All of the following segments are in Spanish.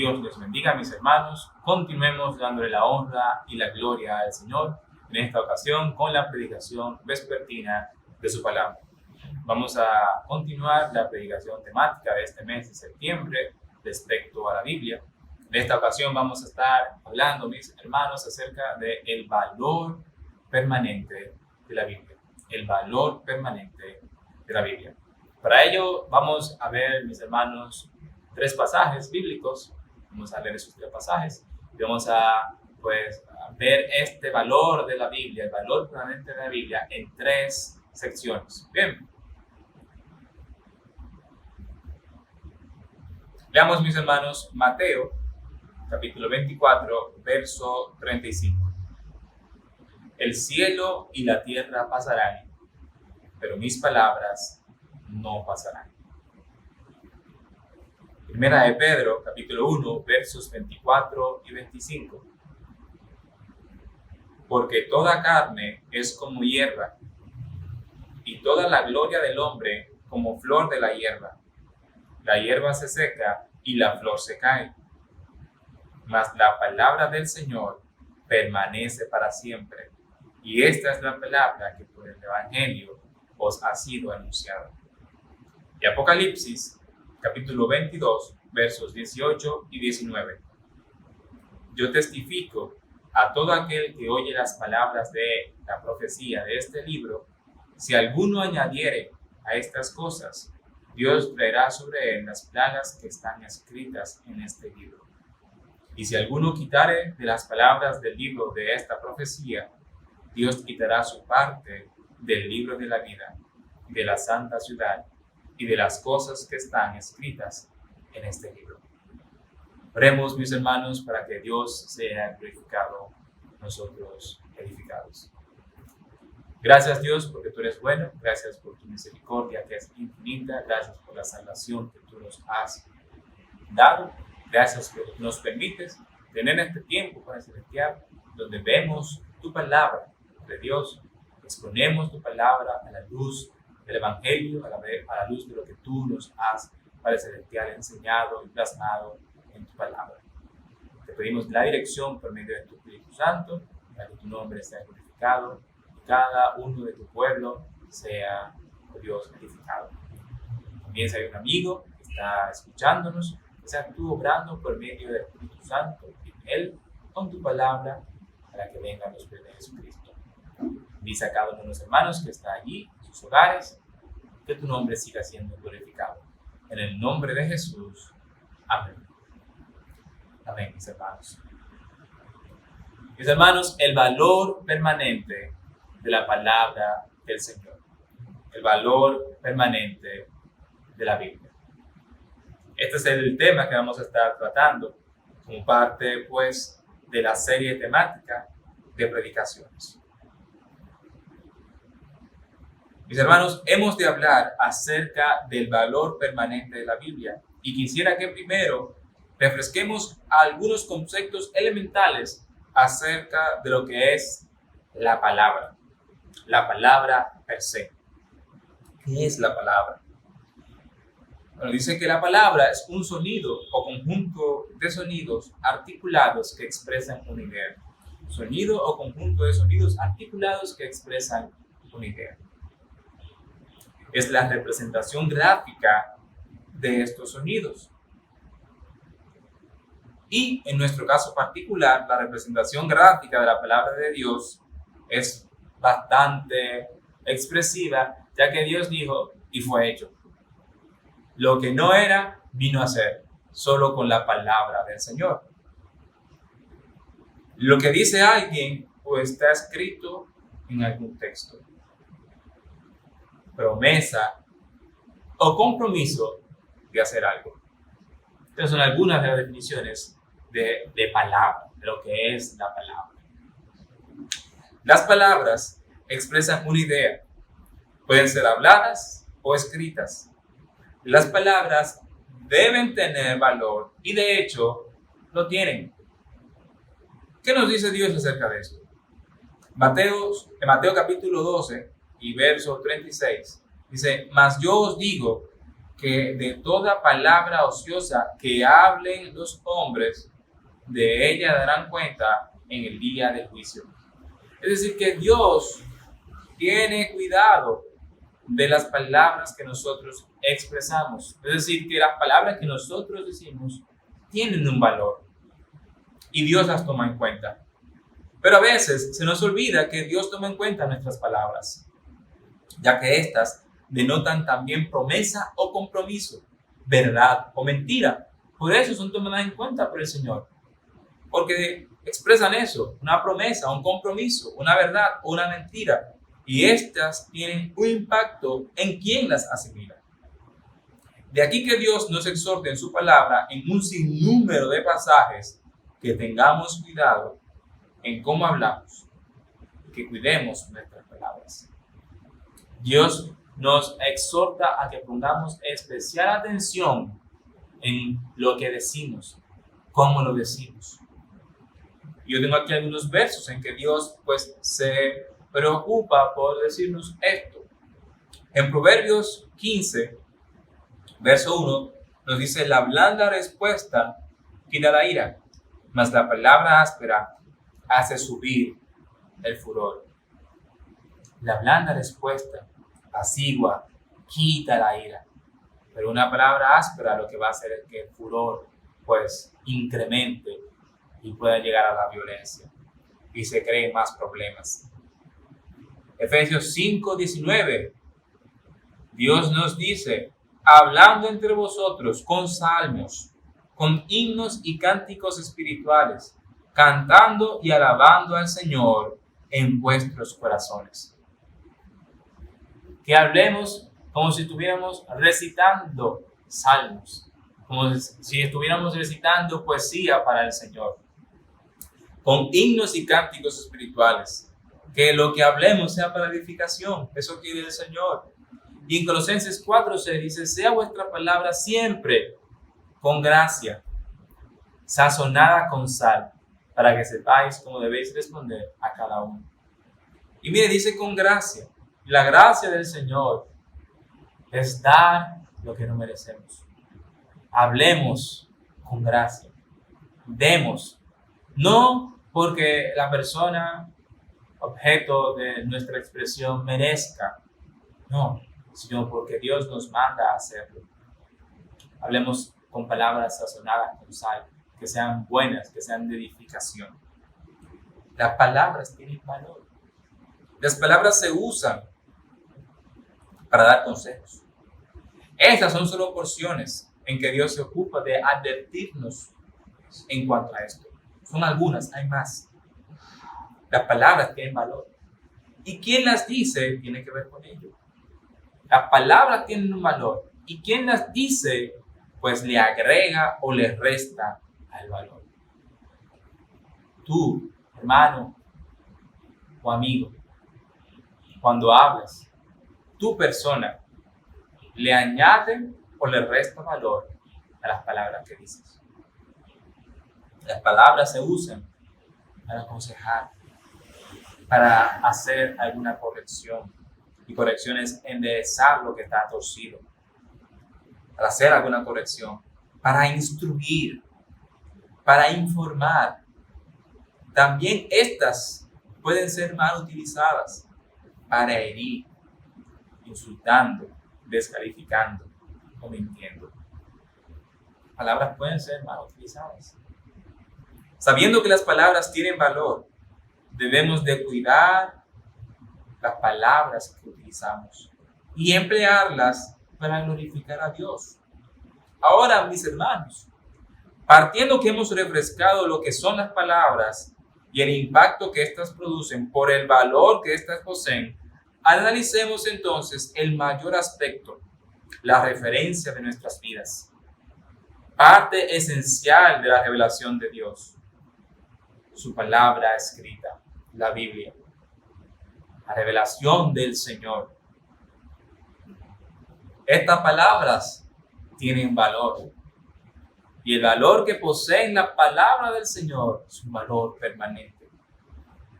Dios les bendiga, mis hermanos. Continuemos dándole la honra y la gloria al Señor, en esta ocasión con la predicación vespertina de su palabra. Vamos a continuar la predicación temática de este mes de septiembre respecto a la Biblia. En esta ocasión vamos a estar hablando, mis hermanos, acerca del valor permanente de la Biblia. El valor permanente de la Biblia. Para ello vamos a ver, mis hermanos, 3 pasajes bíblicos. Vamos a leer esos 3 pasajes y vamos a ver este valor de la Biblia, el valor permanente de la Biblia en 3 secciones. Bien. Veamos, mis hermanos, Mateo, capítulo 24, verso 35. El cielo y la tierra pasarán, pero mis palabras no pasarán. Primera de Pedro, capítulo 1, versos 24 y 25. Porque toda carne es como hierba, y toda la gloria del hombre como flor de la hierba. La hierba se seca y la flor se cae, mas la palabra del Señor permanece para siempre. Y esta es la palabra que por el Evangelio os ha sido anunciada. Y Apocalipsis, capítulo 22, versos 18 y 19. Yo testifico a todo aquel que oye las palabras de la profecía de este libro, si alguno añadiere a estas cosas, Dios traerá sobre él las plagas que están escritas en este libro. Y si alguno quitare de las palabras del libro de esta profecía, Dios quitará su parte del libro de la vida, de la santa ciudad y de las cosas que están escritas en este libro. Oremos, mis hermanos, para que Dios sea glorificado, nosotros edificados. Gracias, Dios, porque tú eres bueno. Gracias por tu misericordia que es infinita. Gracias por la salvación que tú nos has dado. Gracias que nos permites tener este tiempo para celestial, donde vemos tu palabra de Dios, exponemos tu palabra a la luz del Evangelio, a la luz de lo que tú nos has, Padre celestial, enseñado y plasmado en tu palabra. Te pedimos la dirección por medio de tu Espíritu Santo, para que tu nombre sea glorificado, cada uno de tu pueblo sea, por Dios, edificado. También si hay un amigo que está escuchándonos, que sea tú obrando por medio del Espíritu Santo en él, con tu palabra, para que vengan los pies de Jesucristo. Bendice a cada uno de los hermanos que está allí, en sus hogares, que tu nombre siga siendo glorificado. En el nombre de Jesús. Amén. Amén, mis hermanos. Mis hermanos, el valor permanente de la palabra del Señor. El valor permanente de la Biblia. Este es el tema que vamos a estar tratando como parte, de la serie temática de predicaciones. Mis hermanos, hemos de hablar acerca del valor permanente de la Biblia y quisiera que primero refresquemos algunos conceptos elementales acerca de lo que es la palabra per se. ¿Qué es la palabra? Bueno, dice que la palabra es un sonido o conjunto de sonidos articulados que expresan una idea. Sonido o conjunto de sonidos articulados que expresan una idea. Es la representación gráfica de estos sonidos. Y en nuestro caso particular, la representación gráfica de la palabra de Dios es bastante expresiva, ya que Dios dijo y fue hecho. Lo que no era, vino a ser, solo con la palabra del Señor. Lo que dice alguien, está escrito en algún texto. Promesa o compromiso de hacer algo. Estas son algunas de las definiciones de palabra, de lo que es la palabra. Las palabras expresan una idea. Pueden ser habladas o escritas. Las palabras deben tener valor y de hecho lo tienen. ¿Qué nos dice Dios acerca de esto? En Mateo capítulo 12 y verso 36 dice: mas yo os digo que de toda palabra ociosa que hablen los hombres, de ella darán cuenta en el día del juicio. Es decir, que Dios tiene cuidado de las palabras que nosotros expresamos. Es decir, que las palabras que nosotros decimos tienen un valor y Dios las toma en cuenta. Pero a veces se nos olvida que Dios toma en cuenta nuestras palabras, ya que éstas denotan también promesa o compromiso, verdad o mentira. Por eso son tomadas en cuenta por el Señor, porque expresan eso, una promesa, un compromiso, una verdad o una mentira. Y estas tienen un impacto en quien las asimila. De aquí que Dios nos exhorte en su palabra en un sinnúmero de pasajes que tengamos cuidado en cómo hablamos, que cuidemos nuestras palabras. Dios nos exhorta a que pongamos especial atención en lo que decimos, cómo lo decimos. Yo tengo aquí algunos versos en que Dios se preocupa por decirnos esto. En Proverbios 15, verso 1, nos dice: la blanda respuesta quita la ira, mas la palabra áspera hace subir el furor. La blanda respuesta apacigua, quita la ira, pero una palabra áspera lo que va a hacer es que el furor incremente y pueda llegar a la violencia y se creen más problemas. Efesios 5:19, Dios nos dice: hablando entre vosotros con salmos, con himnos y cánticos espirituales, cantando y alabando al Señor en vuestros corazones. Que hablemos como si estuviéramos recitando salmos, como si estuviéramos recitando poesía para el Señor, con himnos y cánticos espirituales. Que lo que hablemos sea para edificación, eso quiere el Señor. Y en Colosenses 4:6 dice: sea vuestra palabra siempre con gracia, sazonada con sal, para que sepáis cómo debéis responder a cada uno. Y mire, dice con gracia. La gracia del Señor es dar lo que no merecemos. Hablemos con gracia. Demos. No porque la persona objeto de nuestra expresión merezca. No, sino porque Dios nos manda a hacerlo. Hablemos con palabras sazonadas con sal, que sean buenas, que sean de edificación. Las palabras tienen valor. Las palabras se usan para dar consejos. Estas son solo porciones en que Dios se ocupa de advertirnos en cuanto a esto. Son algunas, hay más. Las palabras tienen valor. Y quien las dice tiene que ver con ello. Las palabras tienen un valor. Y quien las dice, le agrega o le resta al valor. Tú, hermano o amigo, cuando hablas, tu persona le añade o le resta valor a las palabras que dices. Las palabras se usan para aconsejar, para hacer alguna corrección. Y corrección es enderezar lo que está torcido. Para hacer alguna corrección, para instruir, para informar. También estas pueden ser mal utilizadas para herir, insultando, descalificando o mintiendo. Palabras pueden ser mal utilizadas. Sabiendo que las palabras tienen valor, debemos de cuidar las palabras que utilizamos y emplearlas para glorificar a Dios. Ahora, mis hermanos, partiendo que hemos refrescado lo que son las palabras y el impacto que éstas producen por el valor que éstas poseen, analicemos entonces el mayor aspecto, la referencia de nuestras vidas. Parte esencial de la revelación de Dios, su palabra escrita, la Biblia, la revelación del Señor. Estas palabras tienen valor. Y el valor que poseen la palabra del Señor es un valor permanente.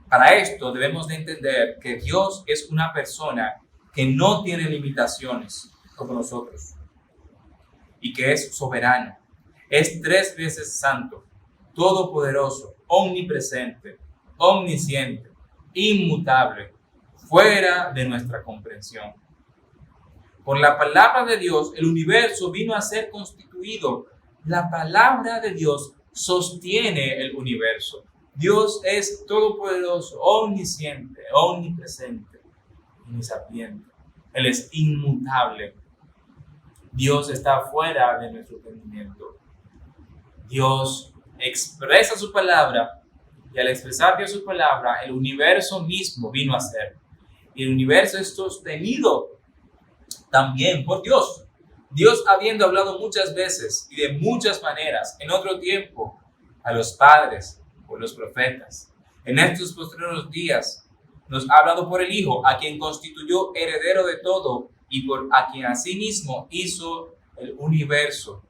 Para esto debemos de entender que Dios es una persona que no tiene limitaciones como nosotros. y que es soberano. Es 3 veces santo, todopoderoso, omnipresente, omnisciente, inmutable, fuera de nuestra comprensión. Por la palabra de Dios, el universo vino a ser constituido. La palabra de Dios sostiene el universo. Dios es todopoderoso, omnisciente, omnipresente, omnisapiente. Él es inmutable. Dios está fuera de nuestro entendimiento. Dios expresa su palabra y al expresar Dios su palabra, el universo mismo vino a ser. Y el universo es sostenido también por Dios. Dios, habiendo hablado muchas veces y de muchas maneras en otro tiempo a los padres o los profetas, en estos posteriores días nos ha hablado por el Hijo, a quien constituyó heredero de todo y por a quien asimismo hizo el universo,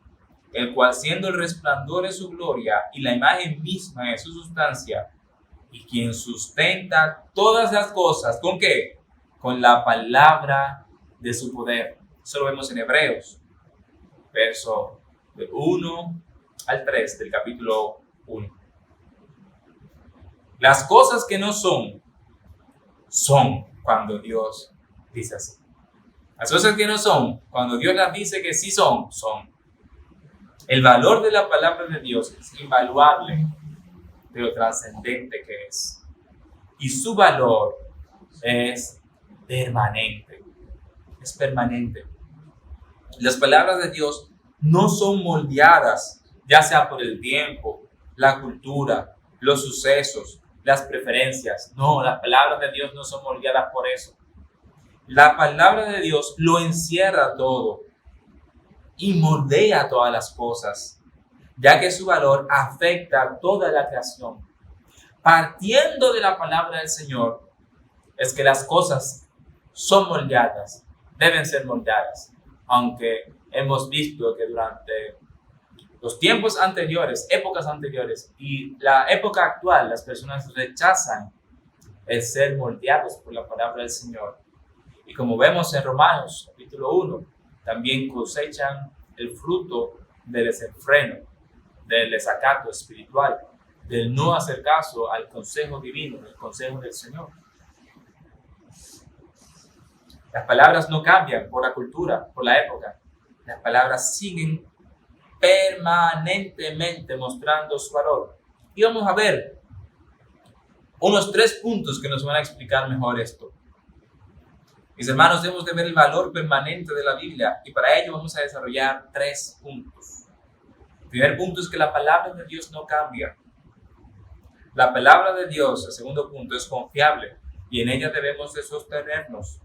el cual siendo el resplandor de su gloria y la imagen misma de su sustancia, y quien sustenta todas las cosas, ¿con qué? Con la palabra de su poder. Eso lo vemos en Hebreos, verso del 1 al 3 del capítulo 1. Las cosas que no son, son cuando Dios dice así. Las cosas que no son, cuando Dios las dice que sí son, son. El valor de la palabra de Dios es invaluable de lo trascendente que es. Y su valor es permanente. Es permanente. Las palabras de Dios no son moldeadas, ya sea por el tiempo, la cultura, los sucesos, las preferencias. No, las palabras de Dios no son moldeadas por eso. La palabra de Dios lo encierra todo y moldea todas las cosas, ya que su valor afecta a toda la creación. Partiendo de la palabra del Señor, es que las cosas son moldeadas, deben ser moldeadas, aunque hemos visto que durante los tiempos anteriores, épocas anteriores y la época actual, las personas rechazan el ser moldeados por la palabra del Señor. Y como vemos en Romanos capítulo 1, también cosechan el fruto del desenfreno, del desacato espiritual, del no hacer caso al consejo divino, el consejo del Señor. Las palabras no cambian por la cultura, por la época. Las palabras siguen permanentemente mostrando su valor. Y vamos a ver unos 3 puntos que nos van a explicar mejor esto. Mis hermanos, debemos de ver el valor permanente de la Biblia y para ello vamos a desarrollar 3 puntos. El primer punto es que la palabra de Dios no cambia. La palabra de Dios, el segundo punto, es confiable y en ella debemos de sostenernos.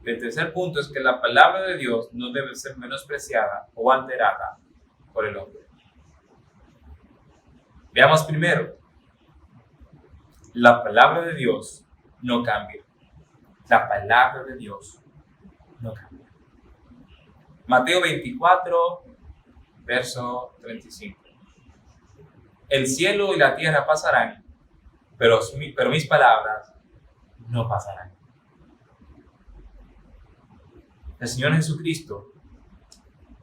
El tercer punto es que la palabra de Dios no debe ser menospreciada o alterada por el hombre. Veamos primero, la palabra de Dios no cambia. La palabra de Dios no cambia. Mateo 24, verso 35. El cielo y la tierra pasarán, pero mis palabras no pasarán. El Señor Jesucristo,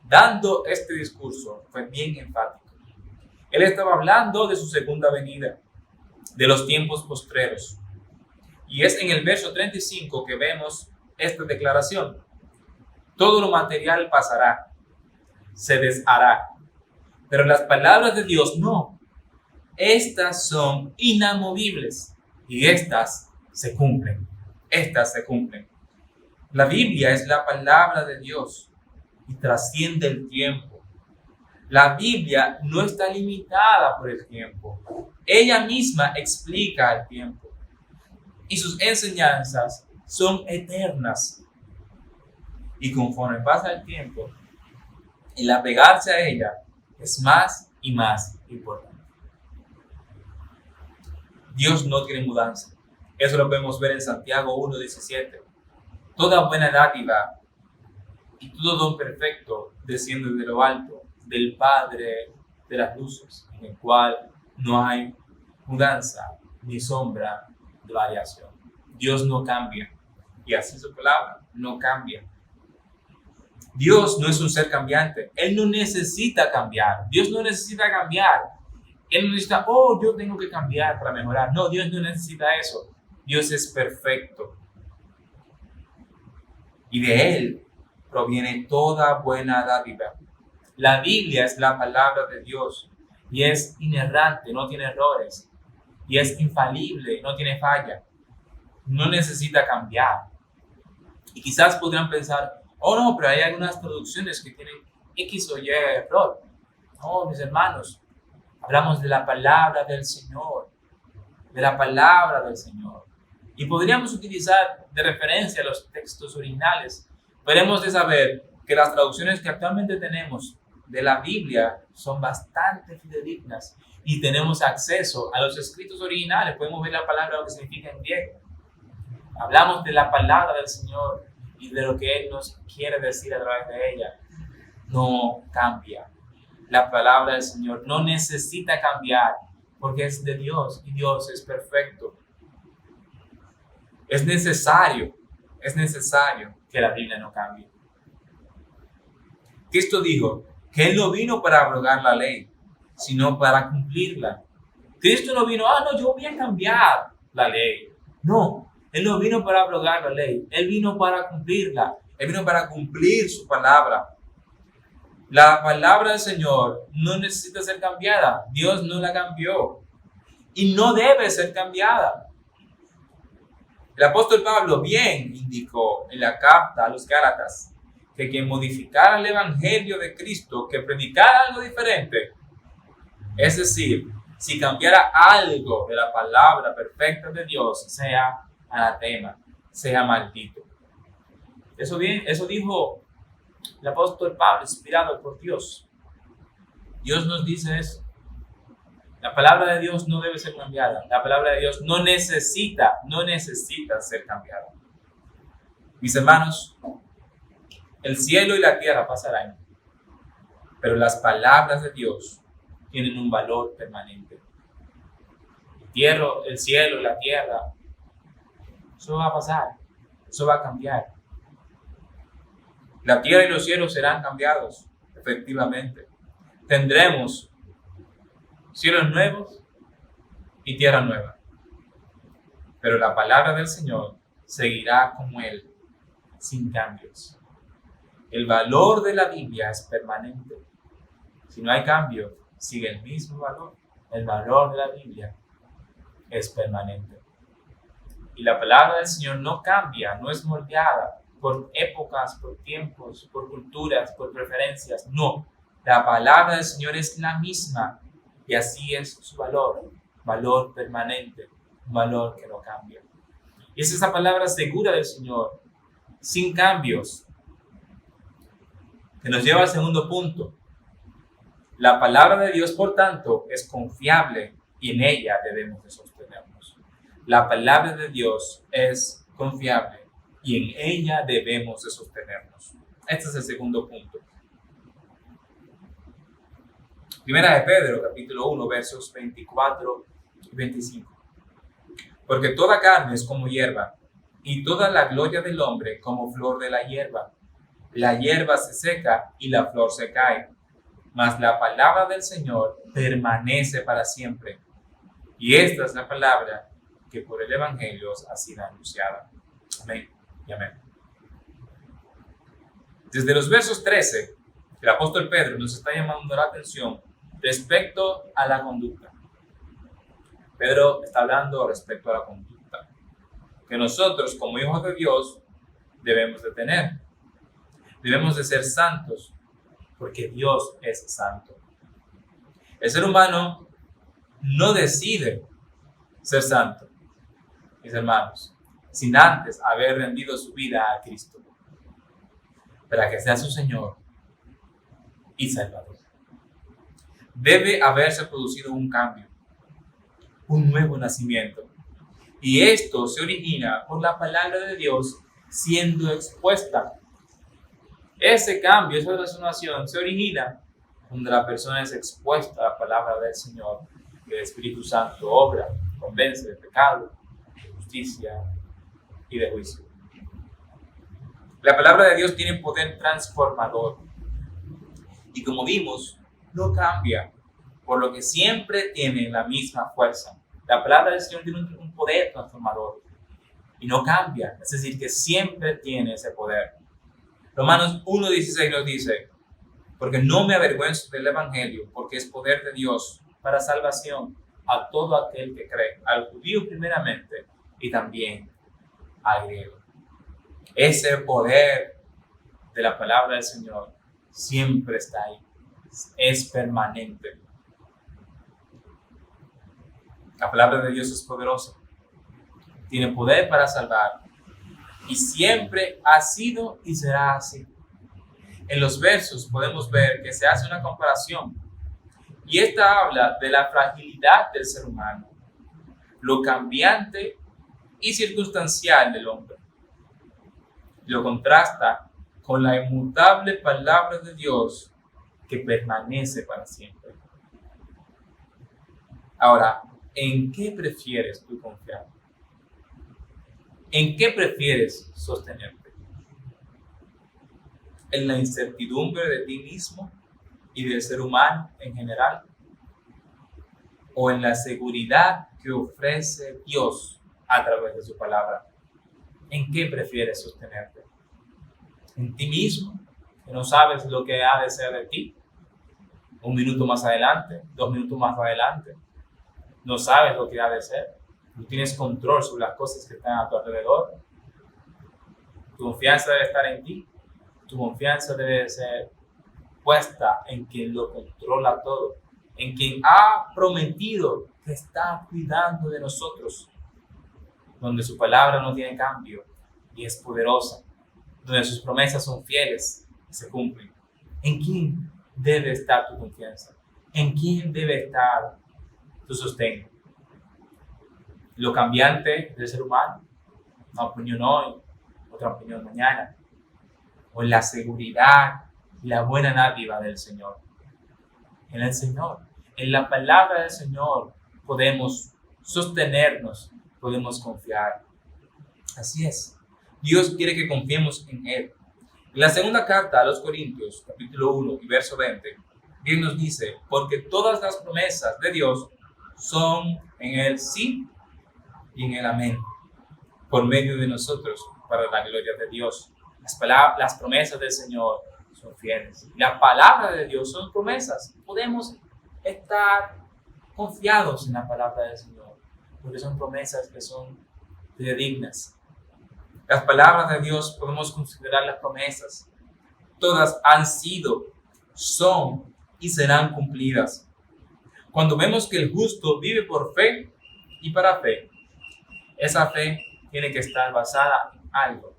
dando este discurso, fue bien enfático. Él estaba hablando de su segunda venida, de los tiempos postreros. Y es en el verso 35 que vemos esta declaración. Todo lo material pasará, se deshará, pero las palabras de Dios no. Estas son inamovibles y estas se cumplen. Estas se cumplen. La Biblia es la palabra de Dios y trasciende el tiempo. La Biblia no está limitada por el tiempo. Ella misma explica el tiempo. Y sus enseñanzas son eternas. Y conforme pasa el tiempo, el apegarse a ella es más y más importante. Dios no tiene mudanza. Eso lo podemos ver en Santiago 1:17. Toda buena dádiva y todo don perfecto desciende de lo alto, del Padre de las luces, en el cual no hay mudanza ni sombra de variación. Dios no cambia y así su palabra no cambia. Dios no es un ser cambiante. Él no necesita cambiar. Dios no necesita cambiar. Él no necesita, yo tengo que cambiar para mejorar. No, Dios no necesita eso. Dios es perfecto. Y de Él proviene toda buena dádiva. La Biblia es la palabra de Dios y es inerrante, no tiene errores. Y es infalible, no tiene falla. No necesita cambiar. Y quizás podrán pensar, no, pero hay algunas traducciones que tienen X o Y error. No, mis hermanos, hablamos de la palabra del Señor, de la palabra del Señor. Y podríamos utilizar de referencia los textos originales, pero hemos de saber que las traducciones que actualmente tenemos de la Biblia son bastante fidedignas y tenemos acceso a los escritos originales. Podemos ver la palabra, lo que significa en griego. Hablamos de la palabra del Señor y de lo que Él nos quiere decir a través de ella. No cambia. La palabra del Señor no necesita cambiar porque es de Dios y Dios es perfecto. Es necesario que la Biblia no cambie. Cristo dijo que Él no vino para abrogar la ley, sino para cumplirla. Cristo no vino, yo voy a cambiar la ley. No, Él no vino para abrogar la ley, Él vino para cumplirla. Él vino para cumplir su palabra. La palabra del Señor no necesita ser cambiada. Dios no la cambió y no debe ser cambiada. El apóstol Pablo bien indicó en la carta a los Gálatas que quien modificara el evangelio de Cristo, que predicara algo diferente, es decir, si cambiara algo de la palabra perfecta de Dios, sea anatema, sea maldito. Eso dijo el apóstol Pablo, inspirado por Dios. Dios nos dice eso. La palabra de Dios no debe ser cambiada. La palabra de Dios no necesita ser cambiada. Mis hermanos, el cielo y la tierra pasarán, pero las palabras de Dios tienen un valor permanente. El cielo y la tierra, eso va a pasar, eso va a cambiar. La tierra y los cielos serán cambiados, efectivamente. Tendremos cielos nuevos y tierra nueva. Pero la palabra del Señor seguirá como Él, sin cambios. El valor de la Biblia es permanente. Si no hay cambio, sigue el mismo valor. El valor de la Biblia es permanente. Y la palabra del Señor no cambia, no es moldeada por épocas, por tiempos, por culturas, por preferencias. No, la palabra del Señor es la misma y así es su valor permanente, un valor que no cambia. Y es esa palabra segura del Señor, sin cambios, que nos lleva al segundo punto. La palabra de Dios, por tanto, es confiable y en ella debemos de sostenernos. La palabra de Dios es confiable y en ella debemos de sostenernos. Este es el segundo punto. Primera de Pedro, capítulo 1, versos 24 y 25. Porque toda carne es como hierba, y toda la gloria del hombre como flor de la hierba. La hierba se seca y la flor se cae, mas la palabra del Señor permanece para siempre. Y esta es la palabra que por el Evangelio ha sido anunciada. Amén y amén. Desde los versos 13, el apóstol Pedro nos está llamando la atención respecto a la conducta. Pedro está hablando respecto a la conducta que nosotros como hijos de Dios debemos de tener. Debemos de ser santos porque Dios es santo. El ser humano no decide ser santo, mis hermanos, sin antes haber rendido su vida a Cristo para que sea su Señor y Salvador. Debe haberse producido un cambio, un nuevo nacimiento. Y esto se origina por la palabra de Dios siendo expuesta. Ese cambio, esa transformación se origina cuando la persona es expuesta a la palabra del Señor y el Espíritu Santo obra, convence de pecado, de justicia y de juicio. La palabra de Dios tiene poder transformador. Y como vimos, no cambia, por lo que siempre tiene la misma fuerza. La palabra del Señor tiene un poder transformador y no cambia, es decir, que siempre tiene ese poder. Romanos 1:16 nos dice, porque no me avergüenzo del Evangelio, porque es poder de Dios para salvación a todo aquel que cree, al judío primeramente y también al griego. Ese poder de la palabra del Señor siempre está ahí, es permanente. La palabra de Dios es poderosa, tiene poder para salvar y siempre ha sido y será así. En los versos podemos ver que se hace una comparación y esta habla de la fragilidad del ser humano, lo cambiante y circunstancial del hombre. Lo contrasta con la inmutable palabra de Dios que permanece para siempre. Ahora, ¿en qué prefieres tú confiar? ¿En qué prefieres sostenerte? ¿En la incertidumbre de ti mismo y del ser humano en general? ¿O en la seguridad que ofrece Dios a través de su palabra? ¿En qué prefieres sostenerte? ¿En ti mismo, que no sabes lo que ha de ser de ti? Un minuto más adelante, 2 minutos más adelante, no sabes lo que ha de ser. No tienes control sobre las cosas que están a tu alrededor. Tu confianza debe estar en ti. Tu confianza debe ser puesta en quien lo controla todo, en quien ha prometido que está cuidando de nosotros, donde su palabra no tiene cambio y es poderosa, donde sus promesas son fieles y se cumplen. ¿En quién debe estar tu confianza? ¿En quién debe estar tu sostén? Lo cambiante del ser humano, una opinión hoy, otra opinión mañana, o la seguridad y la buena dádiva del Señor. En el Señor, en la palabra del Señor podemos sostenernos, podemos confiar. Así es. Dios quiere que confiemos en Él. En la segunda carta a los Corintios, capítulo 1 y verso 20, Dios nos dice, porque todas las promesas de Dios son en el sí y en el amén, por medio de nosotros, para la gloria de Dios. Las promesas del Señor son fieles. La palabra de Dios son promesas. Podemos estar confiados en la palabra del Señor, porque son promesas que son dignas. Las palabras de Dios podemos considerar las promesas. Todas han sido, son y serán cumplidas. Cuando vemos que el justo vive por fe y para fe, esa fe tiene que estar basada en algo.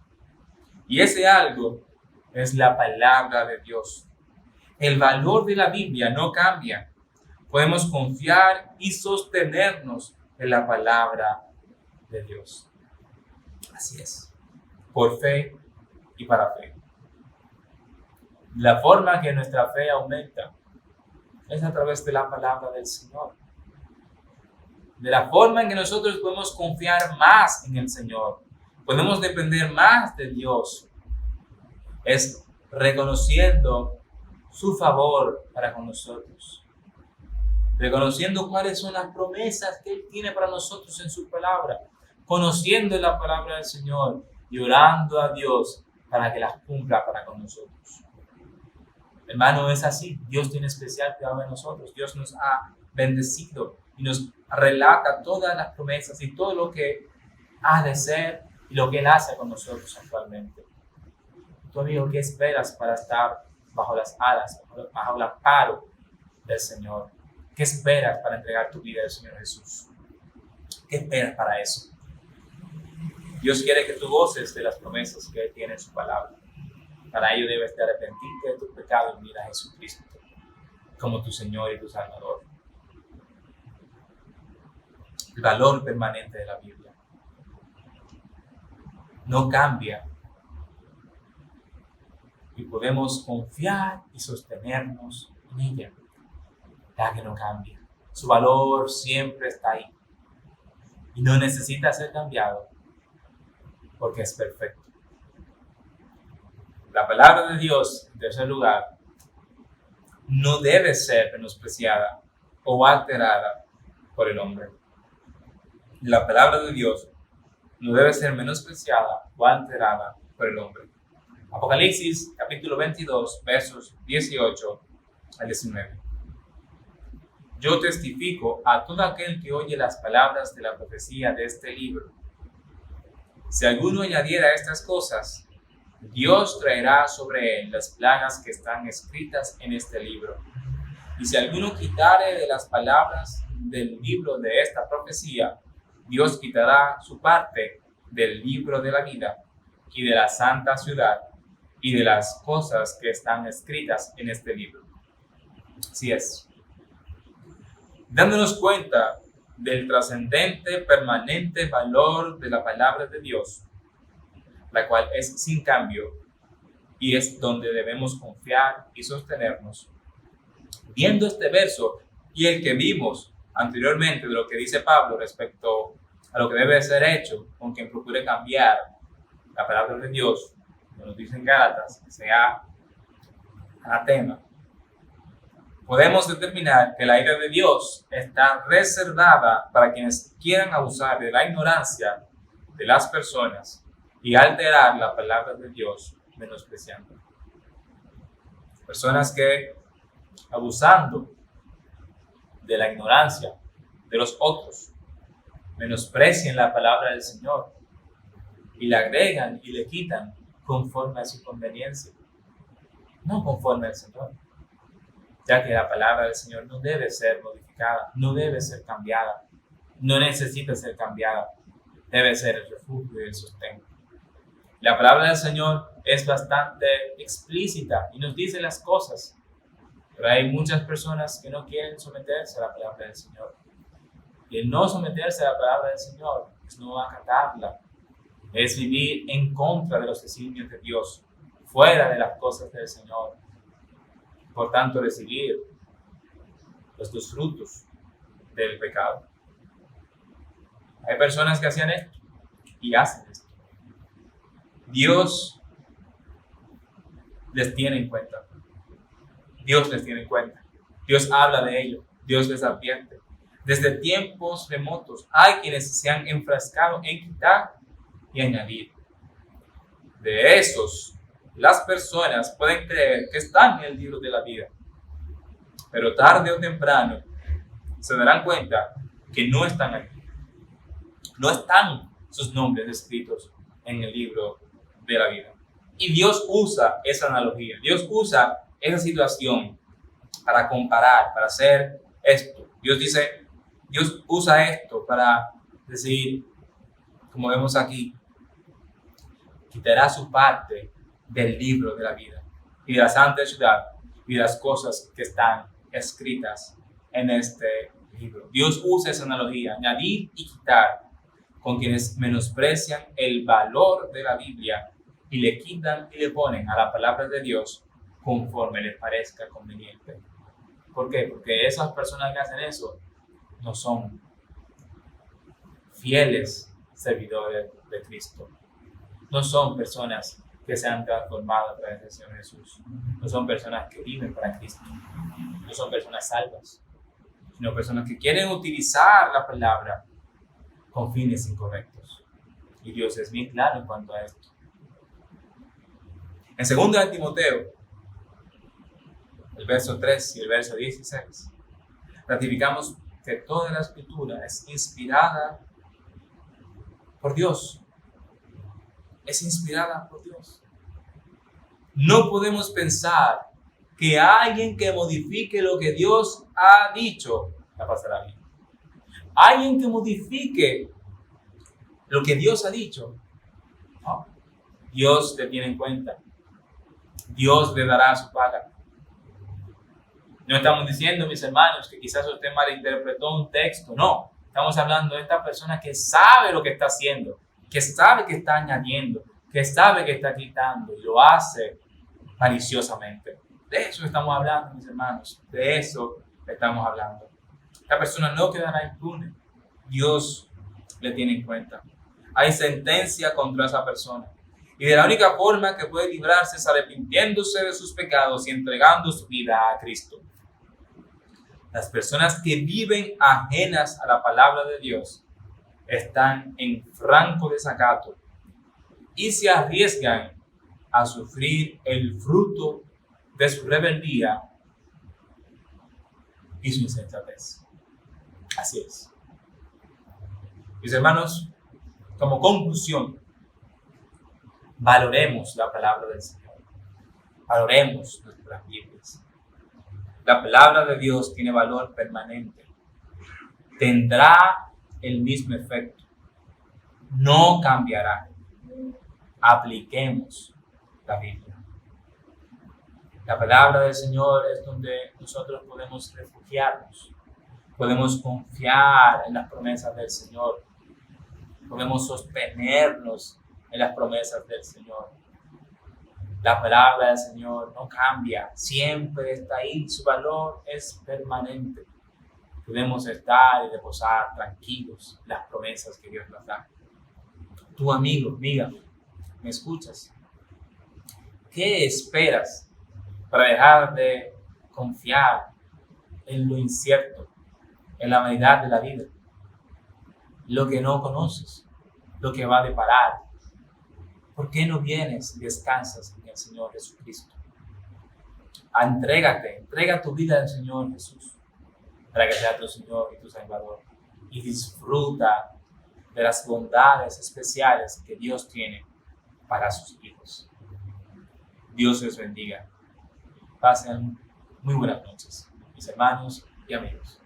Y ese algo es la palabra de Dios. El valor de la Biblia no cambia. Podemos confiar y sostenernos en la palabra de Dios. Así es. Por fe y para fe. La forma que nuestra fe aumenta es a través de la palabra del Señor. De la forma en que nosotros podemos confiar más en el Señor, podemos depender más de Dios, es reconociendo su favor para con nosotros, reconociendo cuáles son las promesas que Él tiene para nosotros en su palabra, conociendo la palabra del Señor y orando a Dios para que las cumpla para con nosotros. Hermano, es así. Dios tiene especial cuidado de nosotros. Dios nos ha bendecido y nos relata todas las promesas y todo lo que ha de ser y lo que Él hace con nosotros actualmente. Tu amigo, ¿qué esperas para estar bajo las alas, bajo el amparo del Señor? ¿Qué esperas para entregar tu vida al Señor Jesús? ¿Qué esperas para eso? Dios quiere que tú goces de las promesas que Él tiene en su palabra. Para ello debes de arrepentirte de tu pecado y unir a Jesucristo como tu Señor y tu Salvador. El valor permanente de la Biblia no cambia y podemos confiar y sostenernos en ella, ya que no cambia. Su valor siempre está ahí y no necesita ser cambiado porque es perfecto. La palabra de Dios, en tercer lugar, no debe ser menospreciada o alterada por el hombre. La palabra de Dios no debe ser menospreciada o alterada por el hombre. Apocalipsis capítulo 22, versos 18 al 19. Yo testifico a todo aquel que oye las palabras de la profecía de este libro. Si alguno añadiera estas cosas, Dios traerá sobre él las plagas que están escritas en este libro. Y si alguno quitare de las palabras del libro de esta profecía, Dios quitará su parte del libro de la vida y de la santa ciudad y de las cosas que están escritas en este libro. Así es. Dándonos cuenta del trascendente, permanente valor de la palabra de Dios, la cual es sin cambio y es donde debemos confiar y sostenernos. Viendo este verso y el que vimos anteriormente de lo que dice Pablo respecto a lo que debe ser hecho con quien procure cambiar la palabra de Dios, como nos dice en Gálatas, que sea anatema, podemos determinar que la ira de Dios está reservada para quienes quieran abusar de la ignorancia de las personas y alterar la palabra de Dios menospreciando. Personas que, abusando de la ignorancia de los otros, menosprecian la palabra del Señor y la agregan y le quitan conforme a su conveniencia, no conforme al Señor, ya que la palabra del Señor no debe ser modificada, no debe ser cambiada, no necesita ser cambiada, debe ser el refugio y el sostén. La palabra del Señor es bastante explícita y nos dice las cosas, pero hay muchas personas que no quieren someterse a la palabra del Señor. Y el no someterse a la palabra del Señor es no acatarla, es vivir en contra de los designios de Dios, fuera de las cosas del Señor. Por tanto, recibir los dos frutos del pecado. Hay personas que hacían esto y hacen esto. Dios les tiene en cuenta. Dios les tiene en cuenta. Dios habla de ello. Dios les advierte. Desde tiempos remotos hay quienes se han enfrascado en quitar y añadir. De esos, las personas pueden creer que están en el libro de la vida, pero tarde o temprano se darán cuenta que no están aquí. No están sus nombres escritos en el libro de la vida. Y Dios usa esa analogía, Dios usa esa situación para comparar, para hacer esto. Dios usa esto para decir, como vemos aquí, quitará su parte del libro de la vida y de la santa ciudad y de las cosas que están escritas en este libro. Dios usa esa analogía, añadir y quitar, con quienes menosprecian el valor de la Biblia y le quitan y le ponen a la palabra de Dios conforme les parezca conveniente. ¿Por qué? Porque esas personas que hacen eso no son fieles servidores de Cristo. No son personas que se han transformado a través del Señor Jesús. No son personas que viven para Cristo. No son personas salvas, sino personas que quieren utilizar la palabra con fines incorrectos. Y Dios es bien claro en cuanto a esto. En 2 de Timoteo, el verso 3 y el verso 16, ratificamos que toda la escritura es inspirada por Dios. Es inspirada por Dios. No podemos pensar que alguien que modifique lo que Dios ha dicho la pasará bien. Alguien que modifique lo que Dios ha dicho, no. Dios te tiene en cuenta. Dios le dará su paga. No estamos diciendo, mis hermanos, que quizás usted malinterpretó un texto. No, estamos hablando de esta persona que sabe lo que está haciendo, que sabe que está añadiendo, que sabe que está quitando y lo hace maliciosamente. De eso estamos hablando, mis hermanos. De eso estamos hablando. Esta persona no quedará impune. Dios le tiene en cuenta. Hay sentencia contra esa persona. Y de la única forma que puede librarse es arrepintiéndose de sus pecados y entregando su vida a Cristo. Las personas que viven ajenas a la palabra de Dios están en franco desacato y se arriesgan a sufrir el fruto de su rebeldía y su insensatez. Así es. Mis hermanos, como conclusión, valoremos la palabra del Señor. Valoremos nuestras Biblias. La palabra de Dios tiene valor permanente. Tendrá el mismo efecto. No cambiará. Apliquemos la Biblia. La palabra del Señor es donde nosotros podemos refugiarnos. Podemos confiar en las promesas del Señor. Podemos sostenernos en las promesas del Señor. La palabra del Señor no cambia, siempre está ahí, su valor es permanente. Podemos estar y reposar tranquilos en las promesas que Dios nos da. Tu amigo, amiga, ¿me escuchas? ¿Qué esperas para dejar de confiar en lo incierto, en la vanidad de la vida? Lo que no conoces, lo que va a deparar. ¿Por qué no vienes y descansas en el Señor Jesucristo? Entrega tu vida al Señor Jesús, para que sea tu Señor y tu Salvador, y disfruta de las bondades especiales que Dios tiene para sus hijos. Dios les bendiga. Pasen muy buenas noches, mis hermanos y amigos.